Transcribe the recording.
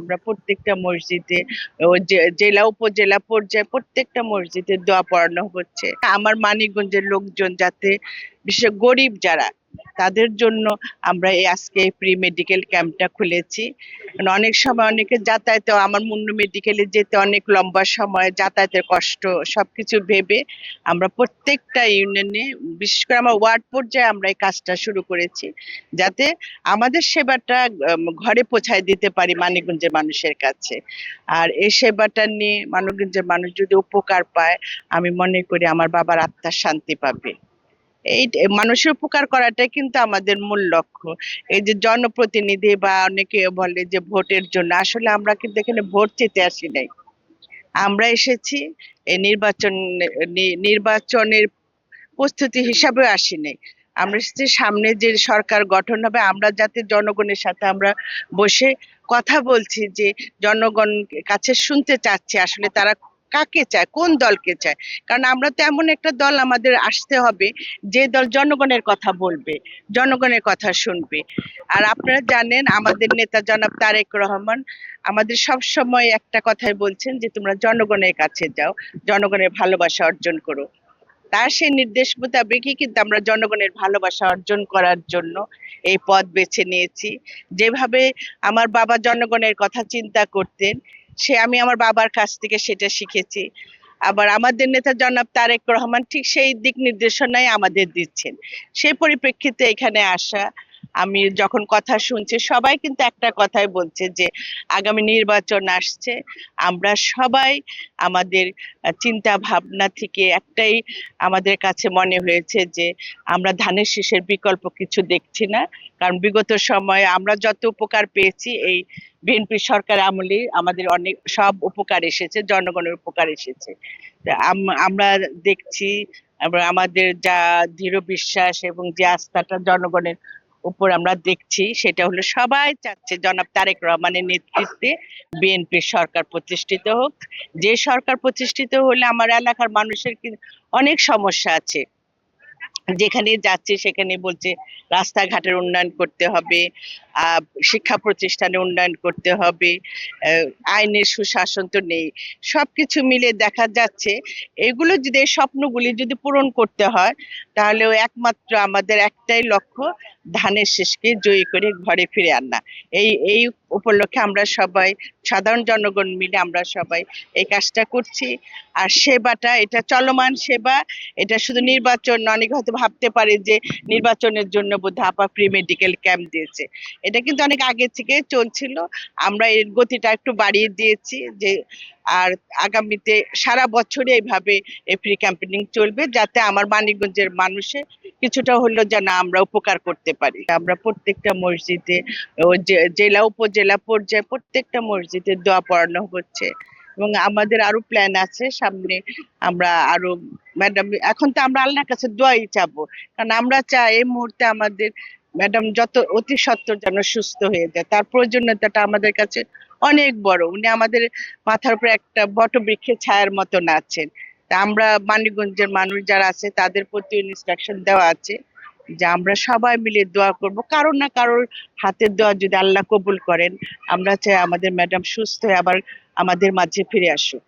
আমরা প্রত্যেকটা মসজিদে জেলা উপজেলা পর্যায়ে প্রত্যেকটা মসজিদে দোয়া পড়ানো হচ্ছে। আমার মানিকগঞ্জের লোকজন যাতে বিশেষ গরিব যারা তাদের জন্য আমরা আজকে প্রি মেডিকেল ক্যাম্পটা খুলেছি। অনেক সময় অনেকে যাতায়াতে আমার মুন্নু মেডিকেলে যেতে অনেক লম্বা সময় যাতায়াতের কষ্ট সবকিছু ভেবে আমরা প্রত্যেকটা ইউনিয়নে বিশেষ করে আমার ওয়ার্ড পর্যায়ে আমরা এই কাজটা শুরু করেছি, যাতে আমাদের সেবাটা ঘরে পৌঁছায় দিতে পারি মানিকগঞ্জের মানুষের কাছে। আর এই সেবাটা নিয়ে মানিকগঞ্জের মানুষ যদি উপকার পায়, আমি মনে করি আমার বাবার আত্মার শান্তি পাবে। এই মানুষের উপকার করাটাই কিন্তু আমাদের মূল লক্ষ্য। এই যে জনপ্রতিনিধি বা অনেকে বলে যে ভোটের জন্য, আসলে আমরা কিন্তু এখানে ভোট চেতে আসি নাই। আমরা এসেছি এই নির্বাচনের প্রস্তুতি হিসাবে আসি নাই। আমরা এসেছি সামনে যে সরকার গঠন হবে, আমরা যাতে জনগণের সাথে আমরা বসে কথা বলছি, যে জনগণ কাছে শুনতে চাচ্ছি আসলে তারা কাকে চায়, কোন দলকে চায়। কারণ আমরা তো এমন একটা দল আমাদের আসতে হবে যে দল জনগণের কথা বলবে, জনগণের কথা শুনবে। আর আপনারা জানেন আমাদের নেতা জনাব তারেক রহমান আমাদের সব সময় একটা কথাই বলছেন যে তোমরা জনগণের কাছে যাও, জনগণের ভালোবাসা অর্জন করো। তার সেই নির্দেশ মোতাবেকই কিন্তু আমরা জনগণের ভালোবাসা অর্জন করার জন্য এই পথ বেছে নিয়েছি। যেভাবে আমার বাবা জনগণের কথা চিন্তা করতেন, আমি আমার বাবার কাছ থেকে সেটা শিখেছি। আবার আমাদের নেতা জনাব তারেক রহমান ঠিক সেই দিক নির্দেশনাই আমাদের দিচ্ছেন। সেই পরিপ্রেক্ষিতে এখানে আসা, আমি যখন কথা শুনছি সবাই কিন্তু একটা কথাই বলছে যে আগামী নির্বাচন আসছে, আমরা সবাই আমাদের চিন্তা ভাবনা থেকে একটাই আমাদের কাছে মনে হয়েছে যে আমরা ধানের শীষের বিকল্প কিছু দেখছি না। কারণ বিগত সময়ে আমরা যত উপকার পেয়েছি এই বিএনপি সরকার আমলে আমাদের অনেক সব উপকার এসেছে, জনগণের উপকার এসেছে। আমরা দেখছি আমাদের যা দৃঢ় বিশ্বাস এবং যে আস্থাটা জনগণের উপর আমরা দেখছি, সেটা হলো সবাই চাচ্ছে জনাব তারেক রহমানের নেতৃত্বে বিএনপি সরকার প্রতিষ্ঠিত হোক। যে সরকার প্রতিষ্ঠিত হলে আমার এলাকার মানুষের অনেক সমস্যা আছে, যেখানে যাচ্ছে সেখানে বলছে রাস্তাঘাটের উন্নয়ন করতে হবে, শিক্ষা প্রতিষ্ঠানে উন্নয়ন করতে হবে, আইনের সুশাসন তো নেই। সবকিছু মিলে দেখা যাচ্ছে এগুলো যদি, এই স্বপ্নগুলি যদি পূরণ করতে হয়, তাহলে একমাত্র আমাদের একটাই লক্ষ্য, ধানের শীষকে জয়ী করে ঘরে ফিরে আনা। এই এই উপলক্ষে আমরা সবাই সাধারণ জনগণ মিলে আমরা সবাই এই কাজটা করছি। আর সেবাটা এটা চলমান সেবা, এটা শুধু নির্বাচন, অনেকে হয়তো ভাবতে পারে যে নির্বাচনের জন্য বোধহয় আপা প্রি মেডিকেল ক্যাম্প দিয়েছে। এটা কিন্তু অনেক আগে থেকে চলছিল, আমরা এর গতিটা একটু বাড়িয়ে দিয়েছি। যে আর আগামীতে সারা বছরই এইভাবে এই প্রি ক্যাম্পেনিং চলবে, যাতে আমার মানিকগঞ্জের মানুষের কিছুটা হলেও যেন আমরা উপকার করতে পারি। আমরা প্রত্যেকটা মসজিদে জেলা উপজেলা পর্যায়ে প্রত্যেকটা মসজিদে দোয়া পড়ানো হচ্ছে। এবং আমাদের আরো প্ল্যান আছে সামনে, আমরা আরো, ম্যাডাম এখন তো আমরা আল্লাহর কাছে দোয়াই চাবো, কারণ আমরা চাই এই মুহূর্তে আমাদের ম্যাডাম যত অতি সত্বর যেন সুস্থ হয়ে যায়। তার প্রয়োজনীয়তাটা আমাদের কাছে অনেক বড়। উনি আমাদের মাথার উপরে একটা বটবৃক্ষের ছায়ার মতন আছেন। তা আমরা মানিকগঞ্জের মানুষ যারা আছে তাদের প্রতি ইনস্ট্রাকশন দেওয়া আছে যে আমরা সবাই মিলে দোয়া করব, কারোর না কারোর হাতের দোয়া যদি আল্লাহ কবুল করেন, আমরা চাই আমাদের ম্যাডাম সুস্থ হয়ে আবার আমাদের মাঝে ফিরে আসুক।